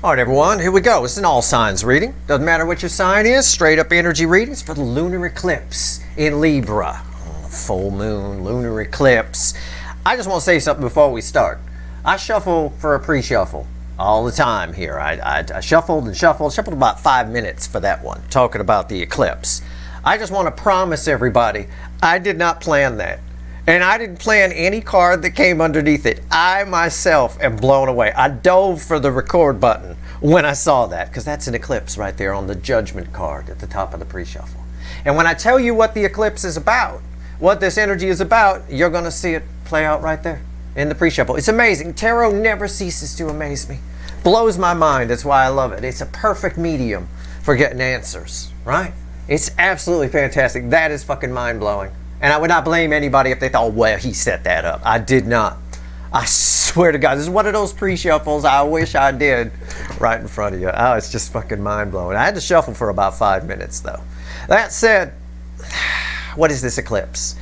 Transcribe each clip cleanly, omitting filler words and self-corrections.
All right, everyone, here we go. It's an all signs reading. Doesn't matter what your sign is, straight up energy readings for the lunar eclipse in Libra. Full moon, lunar eclipse. I just want to say something before we start. I shuffle for a pre-shuffle all the time here. I shuffled and shuffled about 5 minutes for that one, talking about the eclipse. I just want to promise everybody, I did not plan that. And I didn't plan any card that came underneath it. I myself am blown away. I dove for the record button when I saw that, because that's an eclipse right there on the judgment card at the top of the pre-shuffle. And when I tell you what the eclipse is about, what this energy is about, you're going to see it play out right there in the pre-shuffle. It's amazing. Tarot never ceases to amaze me. Blows my mind. That's why I love it. It's a perfect medium for getting answers, right? It's absolutely fantastic. That is fucking mind-blowing. And I would not blame anybody if they thought, well, he set that up. I did not. I swear to God, this is one of those pre-shuffles I wish I did right in front of you. Oh, it's just fucking mind-blowing. I had to shuffle for about 5 minutes, though. That said, what is this eclipse?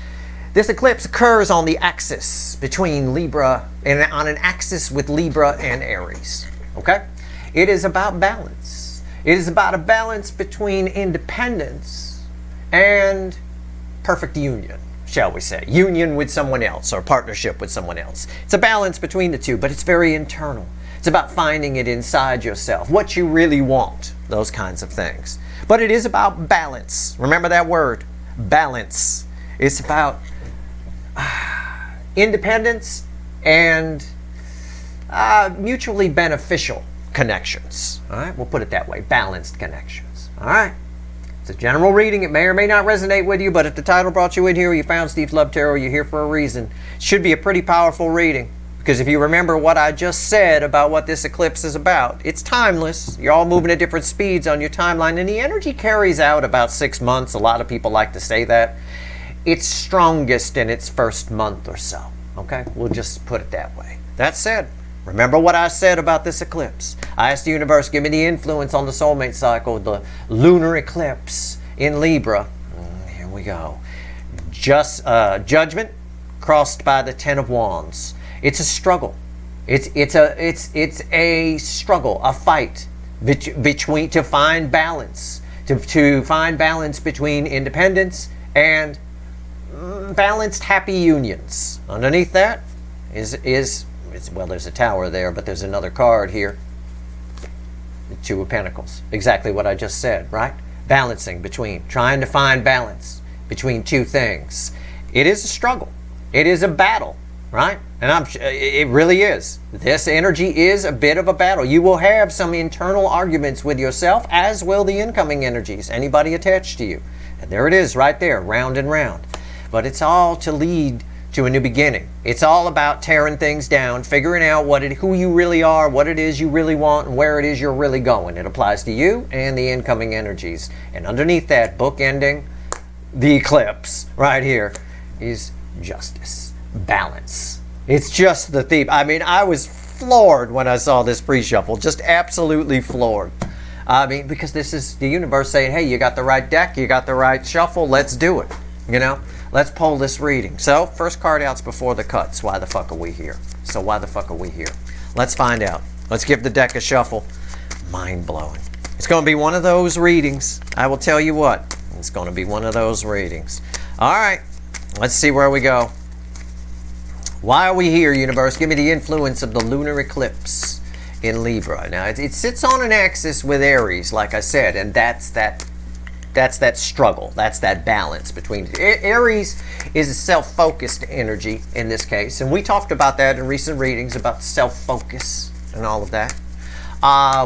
This eclipse occurs on the axis between Libra, and on an axis with Libra and Aries, okay? It is about balance. It is about a balance between independence and perfect union, shall we say. Union with someone else or partnership with someone else. It's a balance between the two, but it's very internal. It's about finding it inside yourself, what you really want, those kinds of things. But it is about balance. Remember that word, balance. It's about independence and mutually beneficial connections. All right, we'll put it that way, balanced connections. All right. It's a general reading. It may or may not resonate with you, but if the title brought you in here, you found Steve's Love Tarot, you're here for a reason. It should be a pretty powerful reading, because if you remember what I just said about what this eclipse is about, it's timeless. You're all moving at different speeds on your timeline, and the energy carries out about 6 months. A lot of people like to say that. It's strongest in its first month or so. Okay? We'll just put it that way. That said, remember what I said about this eclipse. I asked the universe, give me the influence on the soulmate cycle, the lunar eclipse in Libra. Here we go. Just judgment crossed by the 10 of Wands. It's a struggle. It's a struggle, a fight between to find balance, to find balance between independence and balanced, happy unions. Underneath that is well, there's a tower there, but there's another card here. The Two of Pentacles. Exactly what I just said, right? Balancing between, trying to find balance between two things. It is a struggle. It is a battle, right? And it really is. This energy is a bit of a battle. You will have some internal arguments with yourself, as will the incoming energies, anybody attached to you. And there it is right there, round and round. But it's all to lead to a new beginning. It's all about tearing things down, figuring out who you really are, what it is you really want, and where it is you're really going. It applies to you and the incoming energies. And underneath that, bookending the eclipse right here, is justice, balance. It's just the theme. I mean, I was floored when I saw this pre-shuffle, just absolutely floored. I mean, because this is the universe saying, hey, you got the right deck, you got the right shuffle, let's do it, you know? Let's pull this reading. So, first card out's before the cuts. Why the fuck are we here? So why the fuck are we here? Let's find out. Let's give the deck a shuffle. Mind-blowing. It's going to be one of those readings. I will tell you what. It's going to be one of those readings. All right. Let's see where we go. Why are we here, universe? Give me the influence of the lunar eclipse in Libra. Now, it sits on an axis with Aries, like I said, and that's that struggle. That's that balance between Aries is a self-focused energy in this case, and we talked about that in recent readings about self-focus and all of that.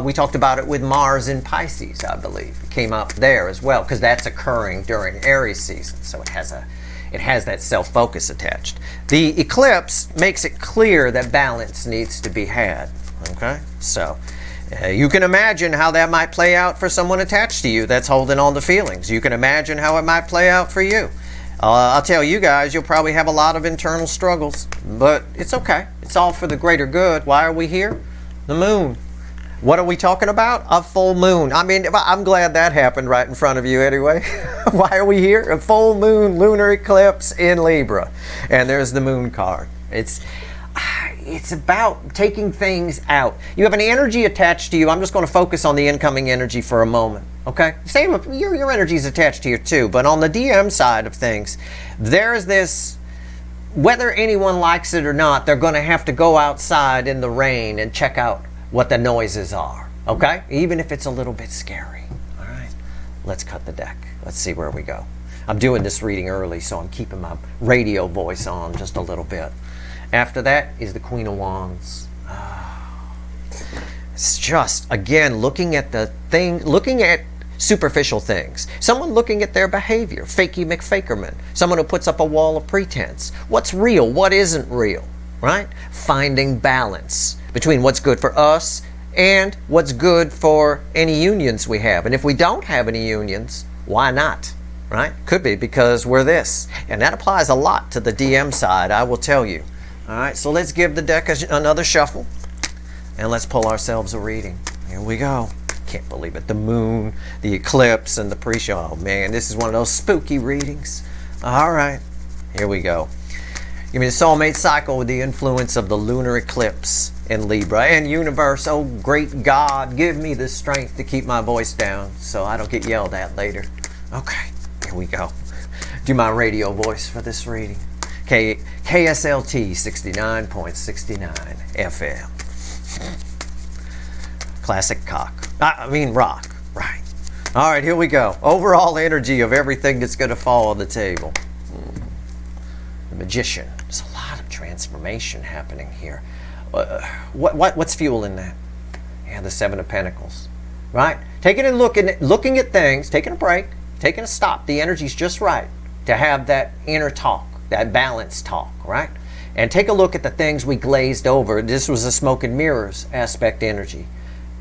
We talked about it with Mars in Pisces, I believe. It came up there as well, because that's occurring during Aries season, so it has that self-focus attached. The eclipse makes it clear that balance needs to be had. Okay, so you can imagine how that might play out for someone attached to you that's holding on to feelings. You can imagine how it might play out for you. I'll tell you guys, you'll probably have a lot of internal struggles, but it's okay. It's all for the greater good. Why are we here? The moon. What are we talking about? A full moon. I mean, I'm glad that happened right in front of you anyway. Why are we here? A full moon lunar eclipse in Libra. And there's the moon card. It's it's about taking things out. You have an energy attached to you. I'm just going to focus on the incoming energy for a moment. Okay? Same, your energy is attached to you too. But on the DM side of things, there's this, whether anyone likes it or not, they're going to have to go outside in the rain and check out what the noises are. Okay? Even if it's a little bit scary. All right? Let's cut the deck. Let's see where we go. I'm doing this reading early, so I'm keeping my radio voice on just a little bit. After that is the Queen of Wands. It's just, again, looking at superficial things. Someone looking at their behavior. Fakey McFakerman. Someone who puts up a wall of pretense. What's real? What isn't real? Right? Finding balance between what's good for us and what's good for any unions we have. And if we don't have any unions, why not? Right? Could be because we're this. And that applies a lot to the DM side, I will tell you. All right, so let's give the deck another shuffle. And let's pull ourselves a reading. Here we go. Can't believe it. The moon, the eclipse, and the pre-show. Oh, man, this is one of those spooky readings. All right, here we go. Give me the soulmate cycle with the influence of the lunar eclipse in Libra. And universe, oh, great God, give me the strength to keep my voice down so I don't get yelled at later. Okay. Here we go. Do my radio voice for this reading. KSLT 69.69 FM. Classic rock. Right. All right, here we go. Overall energy of everything that's going to fall on the table. The Magician. There's a lot of transformation happening here. What's fueling that? Yeah, the Seven of Pentacles. Right? Taking a look and looking at things, taking a break. Taking a stop. The energy's just right to have that inner talk, that balanced talk, right? And take a look at the things we glazed over. This was a smoke and mirrors aspect energy.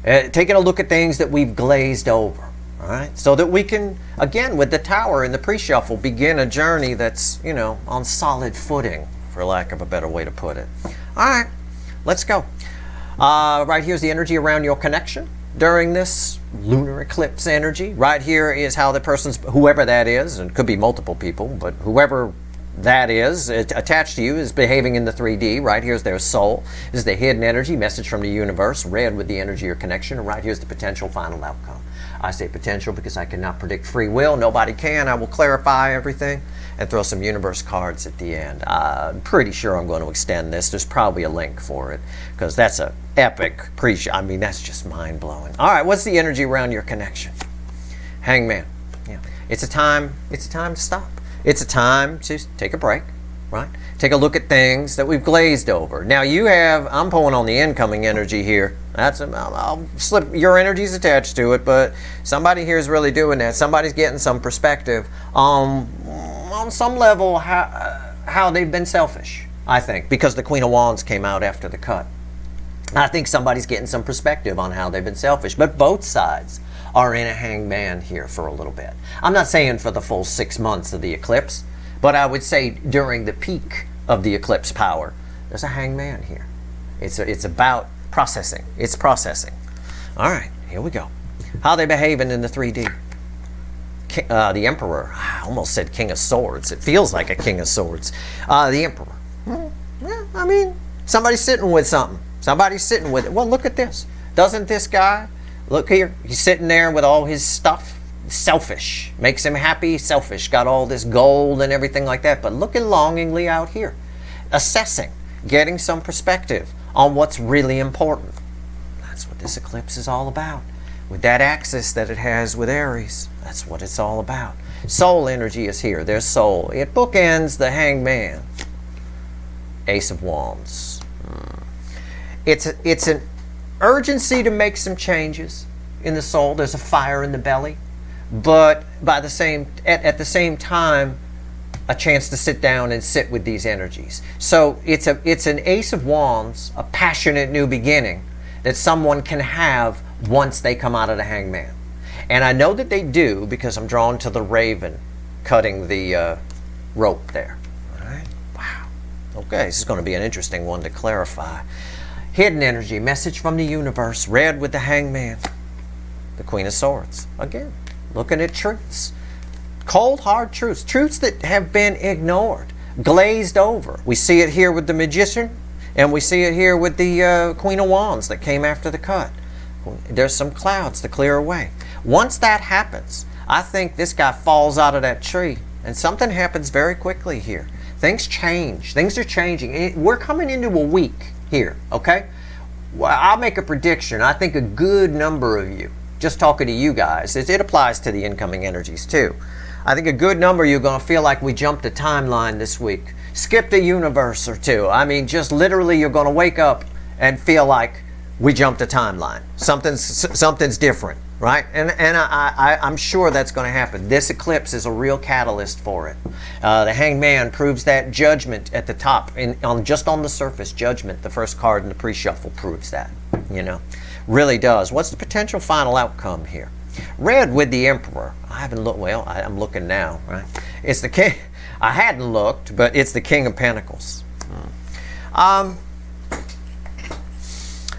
Taking a look at things that we've glazed over, all right? So that we can, again, with the Tower and the pre-shuffle, begin a journey that's, on solid footing, for lack of a better way to put it. All right, let's go. Right here's the energy around your connection during this lunar eclipse energy. Right here is how the person's, whoever that is, and it could be multiple people, but whoever that is attached to you is behaving in the 3D. Right here's their soul. This is the hidden energy, message from the universe, red with the energy or connection, and right here's the potential final outcome. I say potential because I cannot predict free will. Nobody can. I will clarify everything and throw some universe cards at the end. I'm pretty sure I'm going to extend this. There's probably a link for it because that's a epic pre-show. I mean, that's just mind-blowing. All right, what's the energy around your connection? Hangman. Yeah. It's a time to stop. It's a time to take a break, right? Take a look at things that we've glazed over. Now I'm pulling on the incoming energy here. I'll slip, your energy's attached to it, but somebody here is really doing that. Somebody's getting some perspective on some level how they've been selfish, I think, because the Queen of Wands came out after the cut. I think somebody's getting some perspective on how they've been selfish, but both sides are in a hangman here for a little bit. I'm not saying for the full 6 months of the eclipse, but I would say during the peak of the eclipse power, there's a hangman here. It's about processing. It's processing. All right, here we go. How are they behaving in the 3D? The Emperor. I almost said King of Swords. It feels like a King of Swords. The Emperor. Yeah, I mean, somebody's sitting with something. Somebody's sitting with it. Well, look at this. Doesn't this guy, look here, he's sitting there with all his stuff. Selfish. Makes him happy, selfish. Got all this gold and everything like that. But looking longingly out here. Assessing. Getting some perspective on what's really important. That's what this eclipse is all about. With that axis that it has with Aries. That's what it's all about. Soul energy is here. There's soul. It bookends the hangman. Ace of Wands. It's an urgency to make some changes in the soul. There's a fire in the belly. But at the same time, a chance to sit down and sit with these energies. So it's an Ace of Wands, a passionate new beginning that someone can have once they come out of the hangman. And I know that they do because I'm drawn to the raven cutting the rope there. All right. Wow. Okay, this is going to be an interesting one to clarify. Hidden energy, message from the universe, red with the hangman. The Queen of Swords. Again, looking at truths. Cold, hard truths. Truths that have been ignored, glazed over. We see it here with the Magician. And we see it here with the Queen of Wands that came after the cut. There's some clouds to clear away. Once that happens, I think this guy falls out of that tree, and something happens very quickly here. Things change. Things are changing. We're coming into a week here, okay? Well, I'll make a prediction. I think a good number of you, just talking to you guys, it applies to the incoming energies too. I think a good number of you are going to feel like we jumped a timeline this week. Skipped a universe or two. I mean, just literally you're going to wake up and feel like we jumped a timeline. Something's different, right? And I'm sure that's going to happen. This eclipse is a real catalyst for it. The Hanged Man proves that. Judgment at the top, just on the surface. Judgment, the first card in the pre-shuffle, proves that. You know, really does. What's the potential final outcome here? Red with the Emperor. I haven't looked. Well, I'm looking now, right? It's the king. I hadn't looked, but it's the King of Pentacles.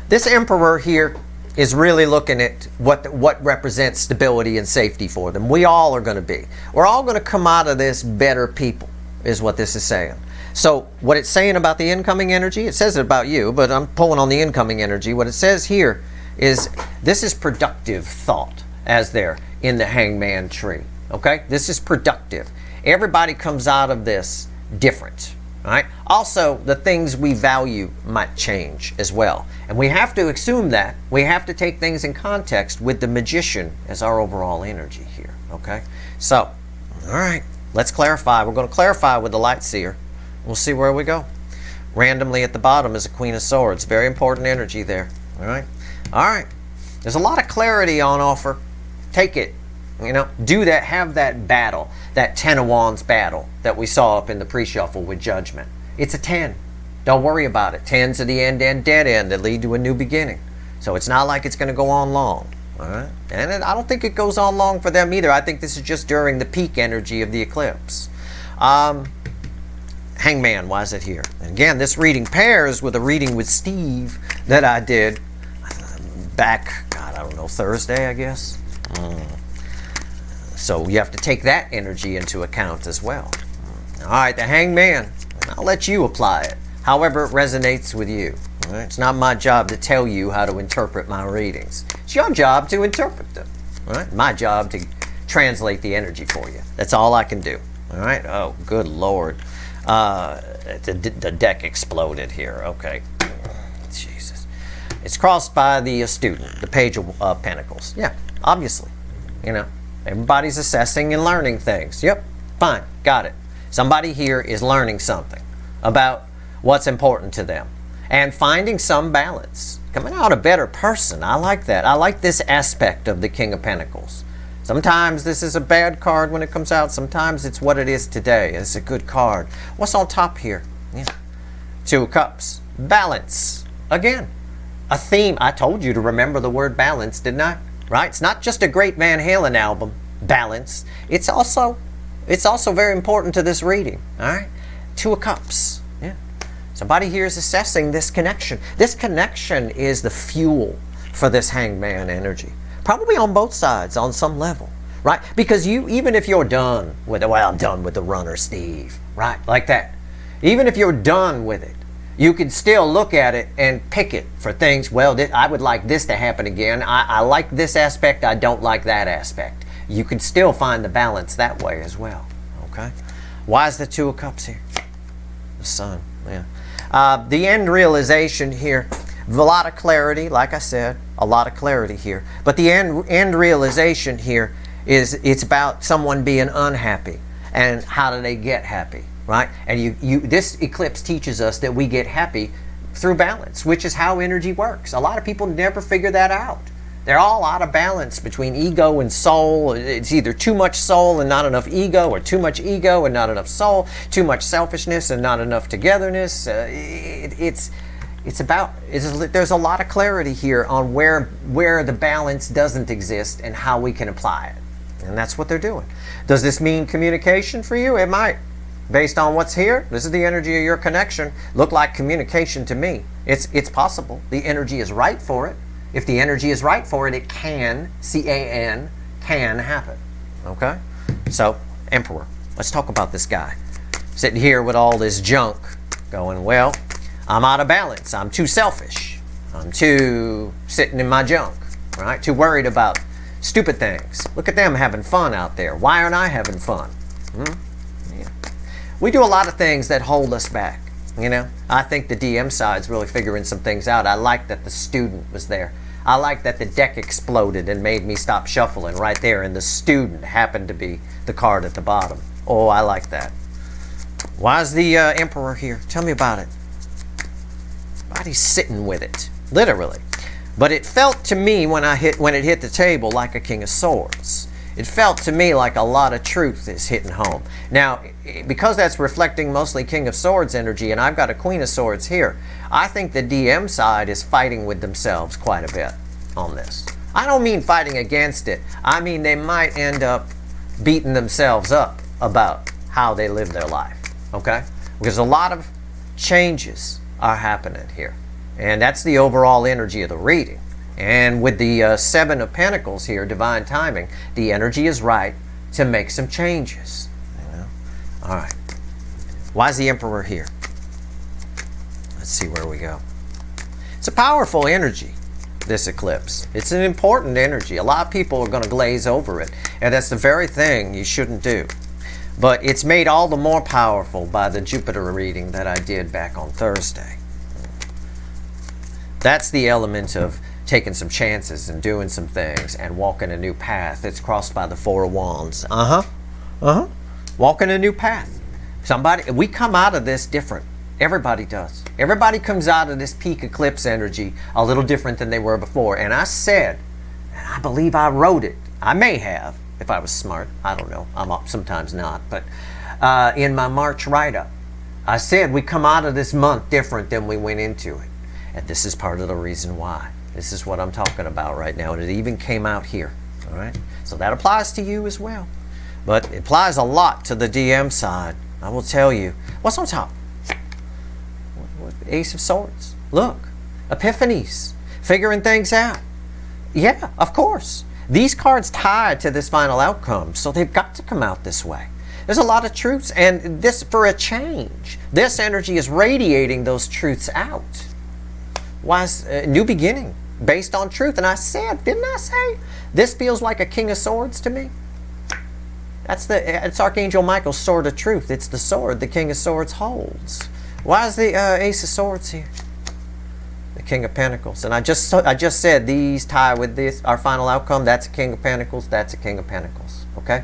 This Emperor here is really looking at what represents stability and safety for them. We all are going to be. We're all going to come out of this better people, is what this is saying. So what it's saying about the incoming energy, it says it about you, but I'm pulling on the incoming energy. What it says here is this is productive thought, as they're in the Hangman tree. Okay? This is productive. Everybody comes out of this different. Right? Also, the things we value might change as well. And we have to assume that. We have to take things in context with the Magician as our overall energy here. Okay? So, all right, let's clarify. We're going to clarify with the Light Seer. We'll see where we go. Randomly at the bottom is a Queen of Swords. Very important energy there. All right? All right. There's a lot of clarity on offer. Take it. You know, do that, have that battle, that 10 of Wands battle that we saw up in the pre-shuffle with Judgment. It's a 10. Don't worry about it. 10s are the end dead end that lead to a new beginning. So it's not like it's going to go on long. All right? And I don't think it goes on long for them either. I think this is just during the peak energy of the eclipse. Hangman, why is it here? And again, this reading pairs with a reading with Steve that I did back, God, I don't know, Thursday, I guess. So you have to take that energy into account as well. All right, the Hangman. I'll let you apply it, however it resonates with you. All right? It's not my job to tell you how to interpret my readings. It's your job to interpret them. All right? My job to translate the energy for you. That's all I can do. All right? Oh, good Lord. The deck exploded here. Okay. Jesus. It's crossed by the student, the Page of Pentacles. Yeah, obviously. You know. Everybody's assessing and learning things. Yep, fine, got it. Somebody here is learning something about what's important to them and finding some balance. Coming out a better person. I like that. I like this aspect of the King of Pentacles. Sometimes this is a bad card when it comes out. Sometimes it's what it is today. It's a good card. What's on top here? Yeah. 2 of Cups. Balance. Again, a theme. I told you to remember the word balance, didn't I? Right? It's not just a great Van Halen album, Balance. It's also very important to this reading. All right? 2 of Cups. Yeah. Somebody here is assessing this connection. This connection is the fuel for this Hangman energy. Probably on both sides, on some level. Right? Because even if you're done with it, well, I'm done with the runner, Steve. Right? Like that. Even if you're done with it, you can still look at it and pick it for things. Well, I would like this to happen again. I like this aspect. I don't like that aspect. You can still find the balance that way as well. Okay? Why is the 2 of Cups here? The Sun. Yeah. The end realization here. A lot of clarity, like I said. A lot of clarity here. But the end realization here is it's about someone being unhappy. And how do they get happy? Right? And this eclipse teaches us that we get happy through balance, which is how energy works. A lot of people never figure that out. They're all out of balance between ego and soul. It's either too much soul and not enough ego, or too much ego and not enough soul, too much selfishness and not enough togetherness. There's a lot of clarity here on where the balance doesn't exist and how we can apply it. And that's what they're doing. Does this mean communication for you? It might. Based on what's here, this is the energy of your connection. Look like communication to me. It's possible. The energy is right for it. If the energy is right for it, it can, C-A-N, can happen. Okay? So, Emperor. Let's talk about this guy. Sitting here with all this junk going, well, I'm out of balance. I'm too selfish. I'm too sitting in my junk, right? Too worried about stupid things. Look at them having fun out there. Why aren't I having fun? Yeah. We do a lot of things that hold us back, you know? I think the DM side's really figuring some things out. I like that the student was there. I like that the deck exploded and made me stop shuffling right there, and the student happened to be the card at the bottom. Oh, I like that. Why is the Emperor here? Tell me about it. Body's sitting with it, literally. But it felt to me when it hit the table like a King of Swords. It felt to me like a lot of truth is hitting home. Now, because that's reflecting mostly King of Swords energy, and I've got a Queen of Swords here, I think the DM side is fighting with themselves quite a bit on this. I don't mean fighting against it. I mean they might end up beating themselves up about how they live their life, okay? Because a lot of changes are happening here. And that's the overall energy of the reading. And with the Seven of Pentacles here, divine timing, the energy is right to make some changes. You know? All right. Why is the Emperor here? Let's see where we go. It's a powerful energy, this eclipse. It's an important energy. A lot of people are going to glaze over it. And that's the very thing you shouldn't do. But it's made all the more powerful by the Jupiter reading that I did back on Thursday. That's the element of taking some chances and doing some things and walking a new path. It's crossed by the Four of Wands. Walking a new path. We come out of this different. Everybody does. Everybody comes out of this peak eclipse energy a little different than they were before. And I said, and I believe I wrote it. I may have, if I was smart. I don't know. I'm up, sometimes not. But in my March write-up, I said we come out of this month different than we went into it. And this is part of the reason why. This is what I'm talking about right now. And it even came out here. All right? So that applies to you as well. But it applies a lot to the DM side. I will tell you. What's on top? Ace of Swords. Look. Epiphanies. Figuring things out. Yeah, of course. These cards tied to this final outcome. So they've got to come out this way. There's a lot of truths. And this, for a change, this energy is radiating those truths out. Why is new beginning based on truth? And I said, didn't I say, this feels like a King of Swords to me? It's Archangel Michael's sword of truth. It's the sword the King of Swords holds. Why is the Ace of Swords here? The King of Pentacles. And I just said these tie with this, our final outcome. That's a King of Pentacles. That's a King of Pentacles. Okay?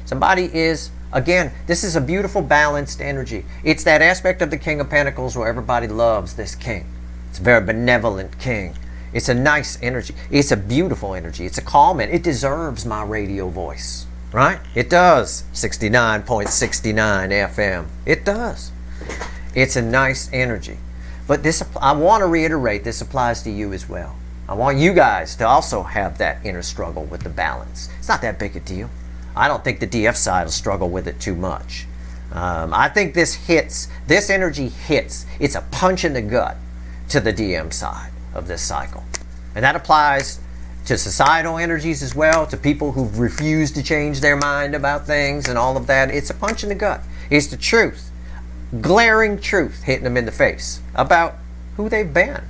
Somebody is, again, this is a beautiful balanced energy. It's that aspect of the King of Pentacles where everybody loves this king. It's a very benevolent king. It's a nice energy. It's a beautiful energy. It's a calm energy. It deserves my radio voice. Right? It does. 69.69 FM. It does. It's a nice energy. But this, I want to reiterate, this applies to you as well. I want you guys to also have that inner struggle with the balance. It's not that big a deal. I don't think the DF side will struggle with it too much. I think this energy hits. It's a punch in the gut to the DM side of this cycle. And that applies to societal energies as well, to people who refuse to change their mind about things and all of that. It's a punch in the gut. It's the truth, glaring truth hitting them in the face about who they've been.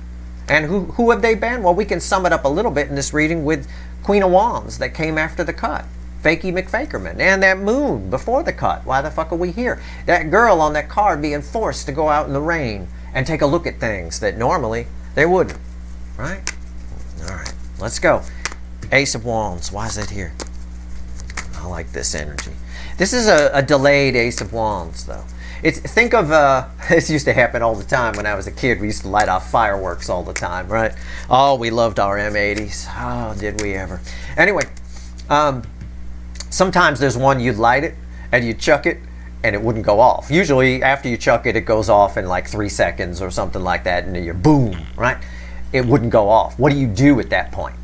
And who have they been? Well, we can sum it up a little bit in this reading with Queen of Wands that came after the cut. Fakey McFakerman. And that moon before the cut. Why the fuck are we here? That girl on that card being forced to go out in the rain and take a look at things that normally they wouldn't. Right? All right. Let's go. Ace of Wands. Why is it here? I like this energy. This is a delayed Ace of Wands, though. Think of, this used to happen all the time when I was a kid. We used to light off fireworks all the time, right? Oh, we loved our M80s. Oh, did we ever. Anyway, sometimes there's one you'd light it and you'd chuck it and it wouldn't go off. Usually after you chuck it, it goes off in like 3 seconds or something like that, and you're boom, right? It wouldn't go off. What do you do at that point?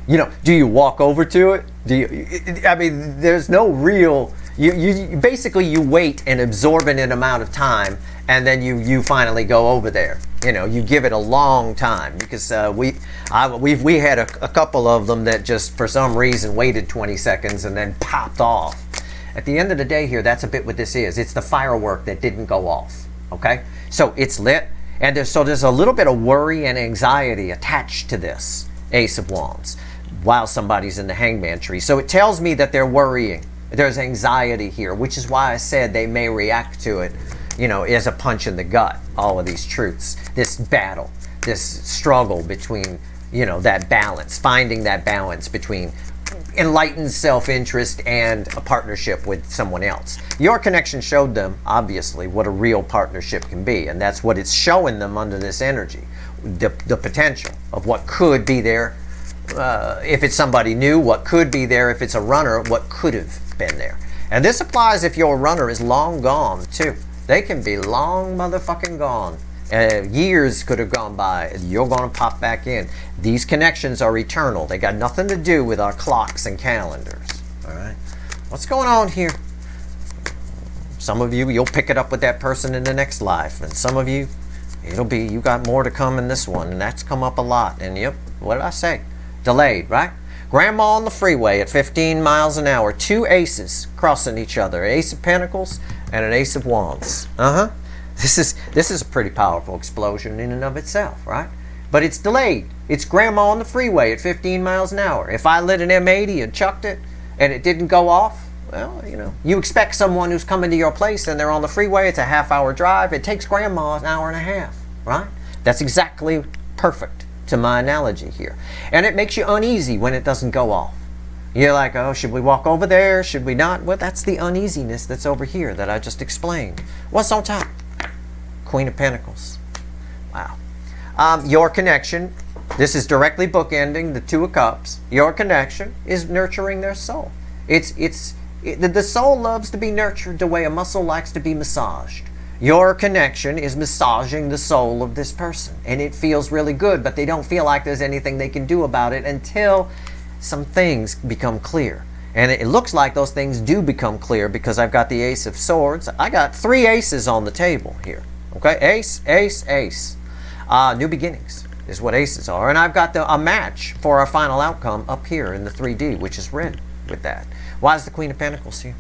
You know, do you walk over to it? I mean, there's no real, you basically you wait an absorbent amount of time, and then you finally go over there. You know, you give it a long time, because we had a couple of them that just for some reason waited 20 seconds and then popped off. At the end of the day here, that's a bit what this is. It's the firework that didn't go off. Okay, so it's lit. And there's a little bit of worry and anxiety attached to this Ace of Wands while somebody's in the Hangman tree. So it tells me that they're worrying. There's anxiety here, which is why I said they may react to it, as a punch in the gut. All of these truths, this battle, this struggle between, that balance, finding that balance between enlightened self-interest and a partnership with someone else. Your connection showed them, obviously, what a real partnership can be, and that's what it's showing them under this energy, the potential of what could be there. If it's somebody new, what could be there. If it's a runner, what could have been there. And this applies if your runner is long gone, too. They can be long motherfucking gone. Years could have gone by. You're going to pop back in. These connections are eternal. They got nothing to do with our clocks and calendars. All right? What's going on here? Some of you, you'll pick it up with that person in the next life. And some of you, it'll be, you got more to come in this one. And that's come up a lot. And yep, what did I say? Delayed, right? Grandma on the freeway at 15 miles an hour. Two aces crossing each other. Ace of Pentacles and an Ace of Wands. This is a pretty powerful explosion in and of itself, right? But it's delayed. It's grandma on the freeway at 15 miles an hour. If I lit an M80 and chucked it and it didn't go off, well, you expect someone who's coming to your place and they're on the freeway, it's a half-hour drive. It takes grandma an hour and a half, right? That's exactly perfect to my analogy here. And it makes you uneasy when it doesn't go off. You're like, oh, should we walk over there? Should we not? Well, that's the uneasiness that's over here that I just explained. What's on top? Queen of Pentacles. Wow. Your connection, this is directly bookending the Two of Cups. Your connection is nurturing their soul. The soul loves to be nurtured the way a muscle likes to be massaged. Your connection is massaging the soul of this person. And it feels really good, but they don't feel like there's anything they can do about it until some things become clear. And it looks like those things do become clear because I've got the Ace of Swords. I got 3 aces on the table here. Okay, ace, ace, ace. New beginnings is what aces are. And I've got a match for our final outcome up here in the 3D, which is red with that. Why is the Queen of Pentacles here?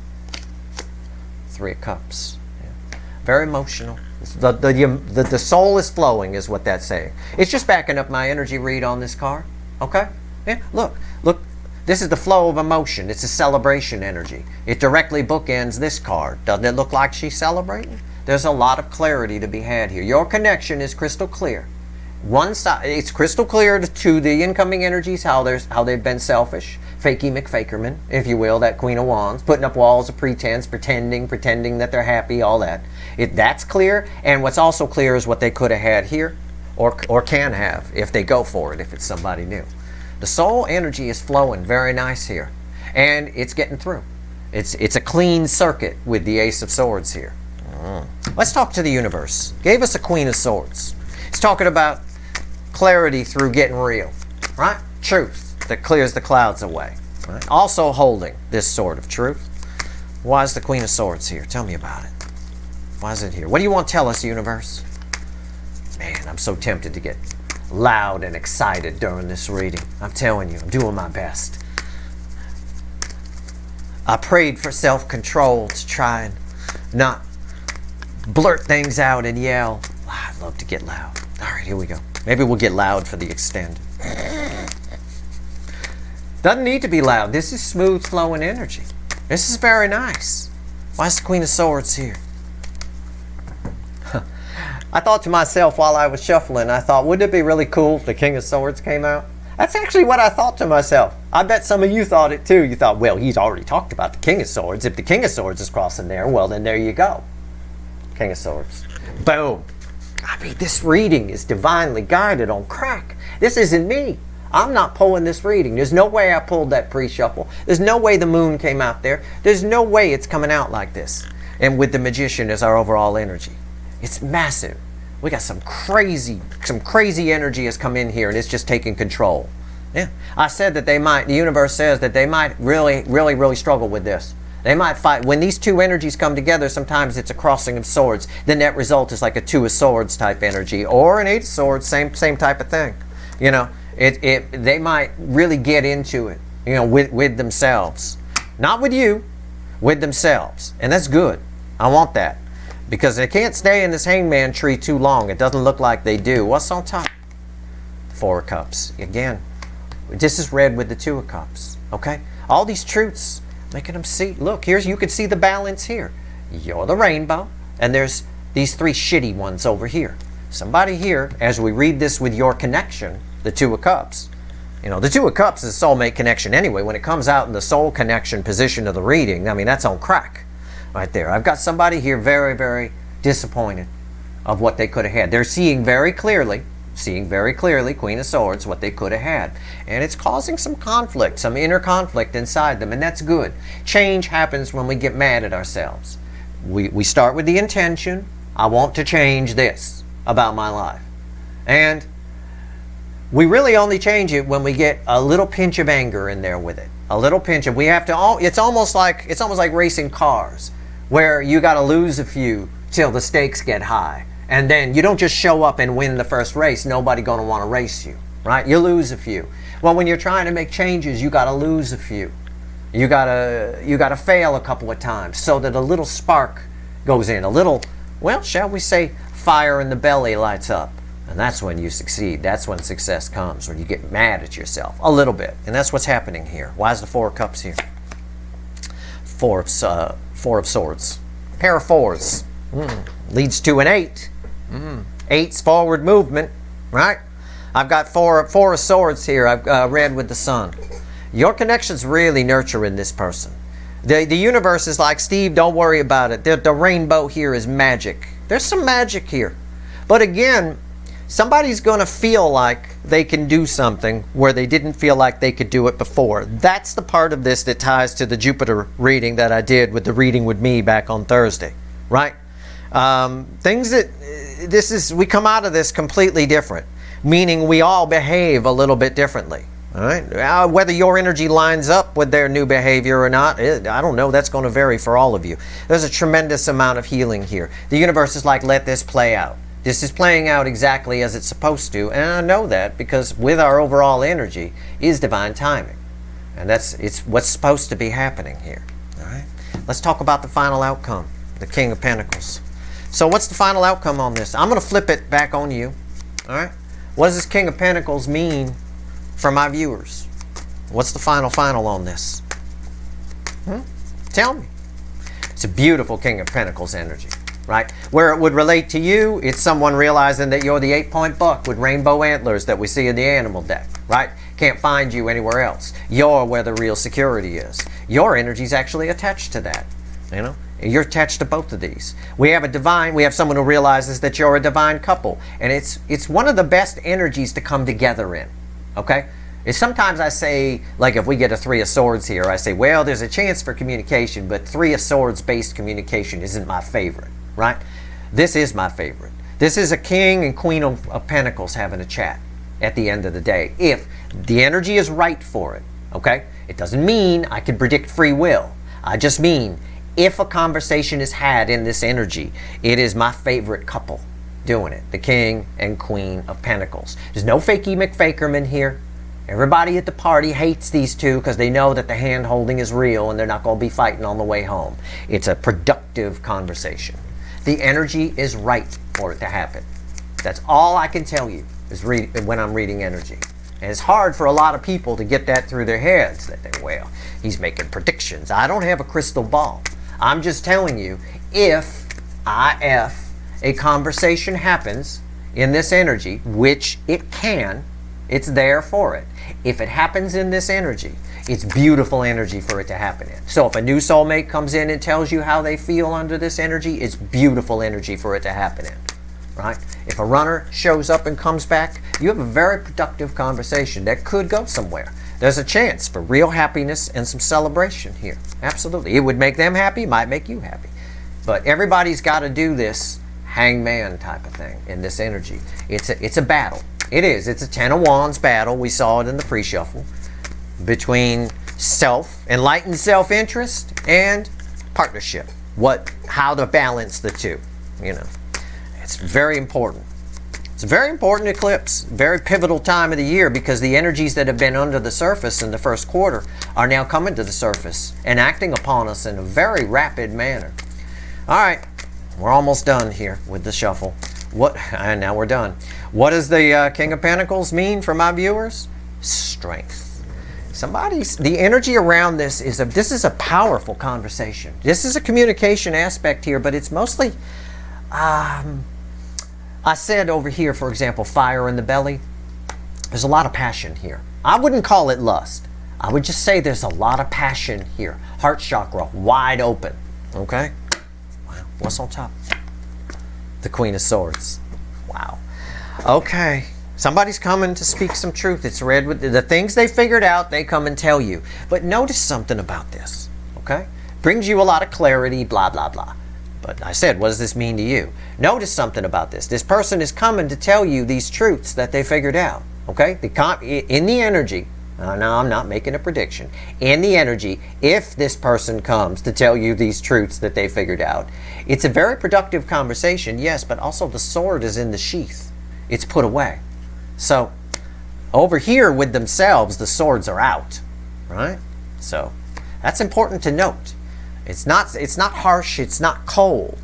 3 of Cups. Yeah. Very emotional. The soul is flowing is what that's saying. It's just backing up my energy read on this card. Okay? Yeah, look. This is the flow of emotion. It's a celebration energy. It directly bookends this card. Doesn't it look like she's celebrating? There's a lot of clarity to be had here. Your connection is crystal clear. One side, it's crystal clear to the incoming energies how they've been selfish, fakey McFakerman, if you will, that Queen of Wands, putting up walls of pretense, pretending that they're happy, all that. That's clear, and what's also clear is what they could have had here, or can have if they go for it, if it's somebody new. The soul energy is flowing very nice here, and it's getting through. It's a clean circuit with the Ace of Swords here. Let's talk to the universe. Gave us a Queen of Swords. It's talking about clarity through getting real, right? Truth that clears the clouds away. Right? Also holding this sword of truth. Why is the Queen of Swords here? Tell me about it. Why is it here? What do you want to tell us, universe? Man, I'm so tempted to get loud and excited during this reading. I'm telling you, I'm doing my best. I prayed for self-control to try and not blurt things out and yell. I'd love to get loud. All right, here we go. Maybe we'll get loud for the extended. Doesn't need to be loud. This is smooth flowing energy. This is very nice. Why is the Queen of Swords here? I thought to myself while I was shuffling, I thought, wouldn't it be really cool if the King of Swords came out? That's actually what I thought to myself. I bet some of you thought it too. You thought, well, he's already talked about the King of Swords. If the King of Swords is crossing there, well, then there you go. King of Swords. Boom. I mean, this reading is divinely guided on crack. This isn't me. I'm not pulling this reading. There's no way I pulled that pre-shuffle. There's no way the moon came out there. There's no way it's coming out like this. And with the magician as our overall energy. It's massive. We got some crazy energy has come in here and it's just taking control. Yeah. I said that the universe says that they might really struggle with this. They might fight. When these two energies come together, sometimes it's a crossing of swords. The net result is like a 2 of Swords type energy or an 8 of Swords, same type of thing. You know, they might really get into it, you know, with themselves. Not with you, with themselves. And that's good. I want that. because they can't stay in this hangman tree too long. It doesn't look like they do. What's on top? Four of Cups. Again, this is read with the Two of Cups. Okay? All these truths, making them see. Look, here's, you can see the balance here. You're the rainbow, and there's these three shitty ones over here. Somebody here, as we read this with your connection, the Two of Cups, you know, the Two of Cups is soulmate connection anyway. When it comes out in the soul connection position of the reading, I mean, that's on crack right there. I've got somebody here very, very disappointed of what they could have had. They're seeing very clearly, Queen of Swords, what they could have had. And it's causing some conflict, some inner conflict inside them, and that's good. Change happens when we get mad at ourselves. We start with the intention, I want to change this about my life. And we really only change it when we get a little pinch of anger in there with it. A little pinch of, we have to, it's almost like racing cars, where you got to lose a few till the stakes get high. And then you don't just show up and win the first race. Nobody going to want to race you, right? You lose a few. Well, when you're trying to make changes, you got to lose a few. You got to fail a couple of times so that a little spark goes in. A little, well, shall we say, fire in the belly lights up. And that's when you succeed. That's when success comes, when you get mad at yourself a little bit. And that's what's happening here. Why is the Four of Cups here? Four of Swords. Pair of fours. Leads to an 8. Eight's forward movement, right? I've got four of Swords here. I've read with the Sun. Your connection's really nurturing this person. The universe is like, Steve, don't worry about it. The rainbow here is magic. There's some magic here. But again, somebody's going to feel like they can do something where they didn't feel like they could do it before. That's the part of this that ties to the Jupiter reading that I did with the reading with me back on Thursday, right? Things that, we come out of this completely different, meaning we all behave a little bit differently. All right? Whether your energy lines up with their new behavior or not, I don't know. That's going to vary for all of you. There's a tremendous amount of healing here. The universe is like, let this play out. This is playing out exactly as it's supposed to, and I know that because with our overall energy is divine timing. And it's what's supposed to be happening here. All right? Let's talk about the final outcome, the King of Pentacles. So what's the final outcome on this? I'm going to flip it back on you. All right? What does this King of Pentacles mean for my viewers? What's the final on this? Tell me. It's a beautiful King of Pentacles energy, right? Where it would relate to you, it's someone realizing that you're the 8-point buck with rainbow antlers that we see in the animal deck, right? Can't find you anywhere else. You're where the real security is. Your energy's actually attached to that, you know? You're attached to both of these. We have someone who realizes that you're a divine couple. And it's one of the best energies to come together in. Okay? Sometimes I say, like if we get a Three of Swords here, I say, well, there's a chance for communication, but Three of Swords based communication isn't my favorite. Right? This is my favorite. This is a King and Queen of Pentacles having a chat at the end of the day. If the energy is right for it. Okay? It doesn't mean I can predict free will. I just mean, if a conversation is had in this energy, it is my favorite couple doing it. The King and Queen of Pentacles. There's no fakey McFakerman here. Everybody at the party hates these two because they know that the hand holding is real and they're not going to be fighting on the way home. It's a productive conversation. The energy is right for it to happen. That's all I can tell you is when I'm reading energy. And it's hard for a lot of people to get that through their heads. That they, well, he's making predictions. I don't have a crystal ball. I'm just telling you, if a conversation happens in this energy, which it can, it's there for it. If it happens in this energy, it's beautiful energy for it to happen in. So if a new soulmate comes in and tells you how they feel under this energy, it's beautiful energy for it to happen in. Right? If a runner shows up and comes back, you have a very productive conversation that could go somewhere. There's a chance for real happiness and some celebration here. Absolutely. It would make them happy, might make you happy. But everybody's got to do this hangman type of thing in this energy. It's a battle. It is. It's a Ten of Wands battle. We saw it in the pre-shuffle between enlightened self-interest and partnership. How to balance the two, you know. It's very important. It's a very important eclipse, very pivotal time of the year because the energies that have been under the surface in the first quarter are now coming to the surface and acting upon us in a very rapid manner. All right, We're almost done here with the shuffle. And now we're done. What does the King of Pentacles mean for my viewers? Strength. The energy around this is a powerful conversation. This is a communication aspect here, but it's mostly, I said over here, for example, fire in the belly. There's a lot of passion here. I wouldn't call it lust. I would just say there's a lot of passion here. Heart chakra wide open. Okay? Wow. What's on top? The Queen of Swords. Wow. Okay. Somebody's coming to speak some truth. It's read with the things they figured out, they come and tell you. But notice something about this. Okay? Brings you a lot of clarity, blah, blah, blah. But I said, what does this mean to you? Notice something about this. This person is coming to tell you these truths that they figured out. Okay? In the energy, now I'm not making a prediction. In the energy, if this person comes to tell you these truths that they figured out, it's a very productive conversation, yes, but also the sword is in the sheath. It's put away. So, over here with themselves, the swords are out, right? So, that's important to note. It's not harsh, it's not cold.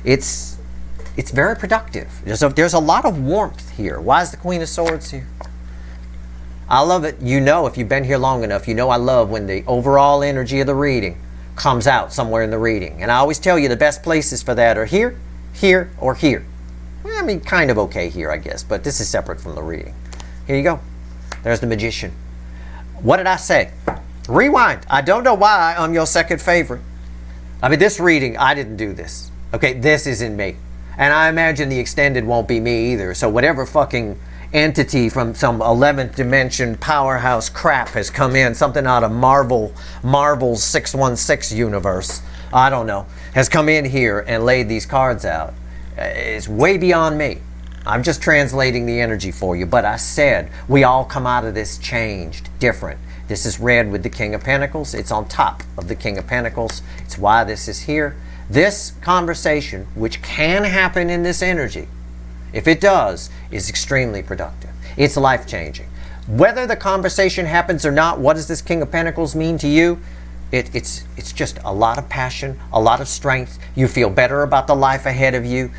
It's very productive. There's a lot of warmth here. Why is the Queen of Swords here? I love it. You know, if you've been here long enough, you know I love when the overall energy of the reading comes out somewhere in the reading. And I always tell you the best places for that are here, here, or here. I mean, kind of okay here, I guess, but this is separate from the reading. Here you go. There's the Magician. What did I say? Rewind. I don't know why I'm your second favorite. I mean, this reading, I didn't do this. Okay, this isn't me. And I imagine the extended won't be me either. So whatever fucking entity from some 11th dimension powerhouse crap has come in, something out of Marvel's 616 universe, I don't know, has come in here and laid these cards out. It's way beyond me. I'm just translating the energy for you. But I said we all come out of this changed, different. This is read with the King of Pentacles. It's on top of the King of Pentacles. It's why this is here. This conversation, which can happen in this energy, if it does, is extremely productive. It's life-changing. Whether the conversation happens or not, what does this King of Pentacles mean to you? It's just a lot of passion, a lot of strength. You feel better about the life ahead of you.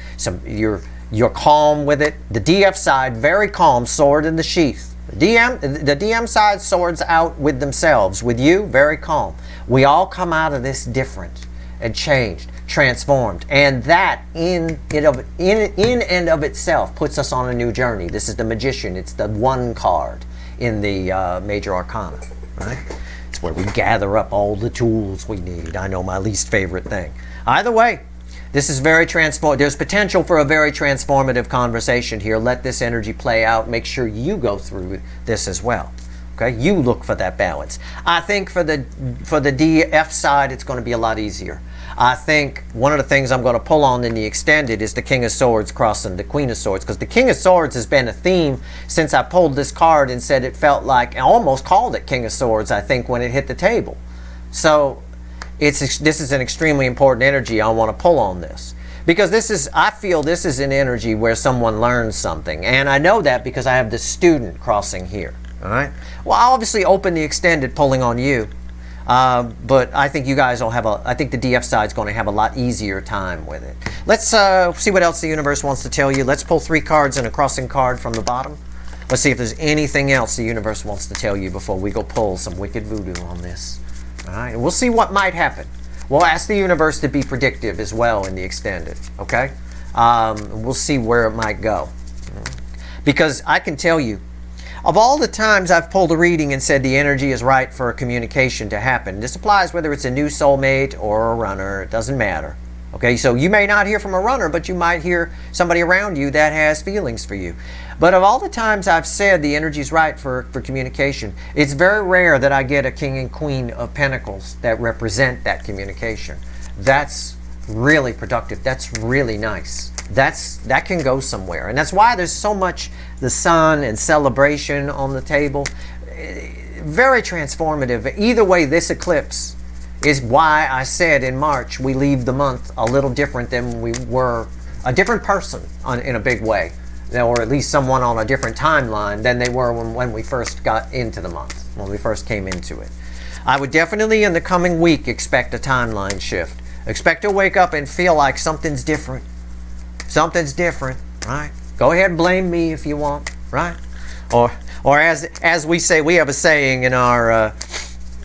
You're calm with it. The DF side, very calm, sword in the sheath. The DM side, swords out with themselves. With you, very calm. We all come out of this different and changed, transformed, and that in and of itself puts us on a new journey. This is the Magician. It's the one card in the Major Arcana, right? It's where we gather up all the tools we need. I know, my least favorite thing. Either way, this is very transformative. There's potential for a very transformative conversation here. Let this energy play out. Make sure you go through this as well. Okay, you look for that balance. I think for the DF side, it's going to be a lot easier. I think one of the things I'm going to pull on in the extended is the King of Swords crossing the Queen of Swords, because the King of Swords has been a theme since I pulled this card and said it felt like, I almost called it King of Swords, I think, when it hit the table. So this is an extremely important energy. I want to pull on this. Because I feel this is an energy where someone learns something. And I know that because I have the student crossing here. All right. Well, I'll obviously open the extended pulling on you. But I think you guys will I think the DF side is going to have a lot easier time with it. Let's see what else the universe wants to tell you. Let's pull 3 cards and a crossing card from the bottom. Let's see if there's anything else the universe wants to tell you before we go pull some wicked voodoo on this. All right. And we'll see what might happen. We'll ask the universe to be predictive as well in the extended. Okay. We'll see where it might go. Because I can tell you, of all the times I've pulled a reading and said the energy is right for a communication to happen, this applies whether it's a new soulmate or a runner, it doesn't matter. Okay, so you may not hear from a runner, but you might hear somebody around you that has feelings for you. But of all the times I've said the energy is right for communication, it's very rare that I get a King and Queen of Pentacles that represent that communication. That's really productive. That's really nice. That can go somewhere. And that's why there's so much the sun and celebration on the table. Very transformative. Either way, this eclipse is why I said in March we leave the month a little different than we were, a different person in a big way, or at least someone on a different timeline than they were when we first got into the month, when we first came into it. I would definitely in the coming week expect a timeline shift. Expect to wake up and feel like something's different. Something's different, right? Go ahead and blame me if you want, right? Or as we say, we have a saying in our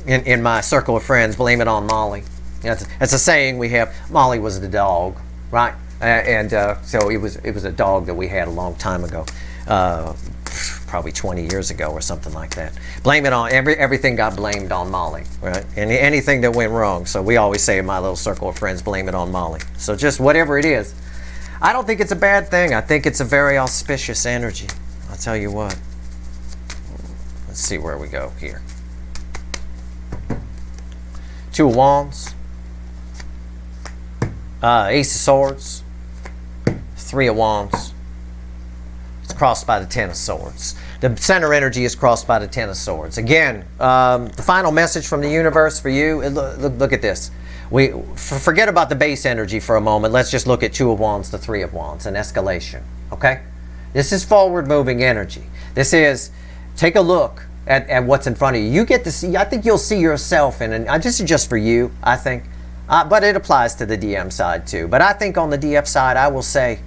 in my circle of friends, blame it on Molly. That's a saying we have. Molly was the dog, right? So it was a dog that we had a long time ago, probably 20 years ago or something like that. Blame it on everything got blamed on Molly, right? Anything that went wrong. So we always say in my little circle of friends, blame it on Molly. So just whatever it is, I don't think it's a bad thing. I think it's a very auspicious energy. I'll tell you what. Let's see where we go here. Two of Wands, Ace of Swords, Three of Wands. It's crossed by the Ten of Swords. The center energy is crossed by the Ten of Swords. Again, the final message from the universe for you, look at this. Forget about the base energy for a moment. Let's just look at Two of Wands to Three of Wands, an escalation, okay? This is forward-moving energy. This is, take a look at what's in front of you. You get to see, I think you'll see yourself in, and this is just for you, I think, but it applies to the DM side too. But I think on the DF side, I will say,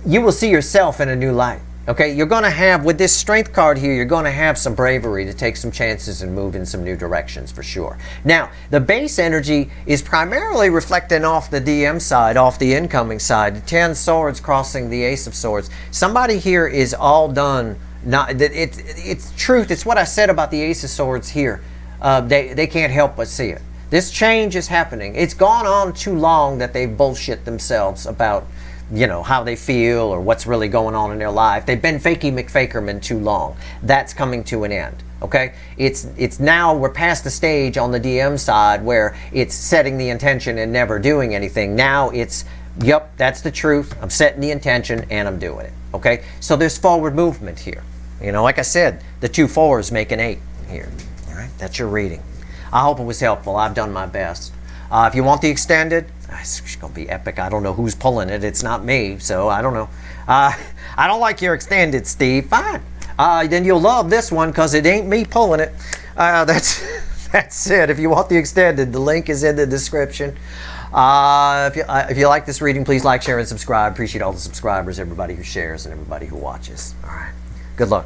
you will see yourself in a new light. Okay, you're going to have, with this Strength card here, you're going to have some bravery to take some chances and move in some new directions for sure. Now, the base energy is primarily reflecting off the DM side, off the incoming side. The 10 swords crossing the Ace of Swords. Somebody here is all done. It's truth. It's what I said about the Ace of Swords here. They can't help but see it. This change is happening. It's gone on too long that they've bullshit themselves about, you know, how they feel or what's really going on in their life. They've been fakey McFakerman too long. That's coming to an end. Okay, it's now we're past the stage on the DM side where it's setting the intention and never doing anything. Now it's, yep, that's the truth. I'm setting the intention and I'm doing it. Okay, so there's forward movement here. You know, like I said, the 2 4s make an 8 here. All right, that's your reading. I hope it was helpful. I've done my best. If you want the extended, it's going to be epic. I don't know who's pulling it. It's not me, so I don't know. I don't like your extended, Steve. Fine. Then you'll love this one because it ain't me pulling it. That's it. If you want the extended, the link is in the description. If you like this reading, please like, share, and subscribe. Appreciate all the subscribers, everybody who shares, and everybody who watches. All right. Good luck.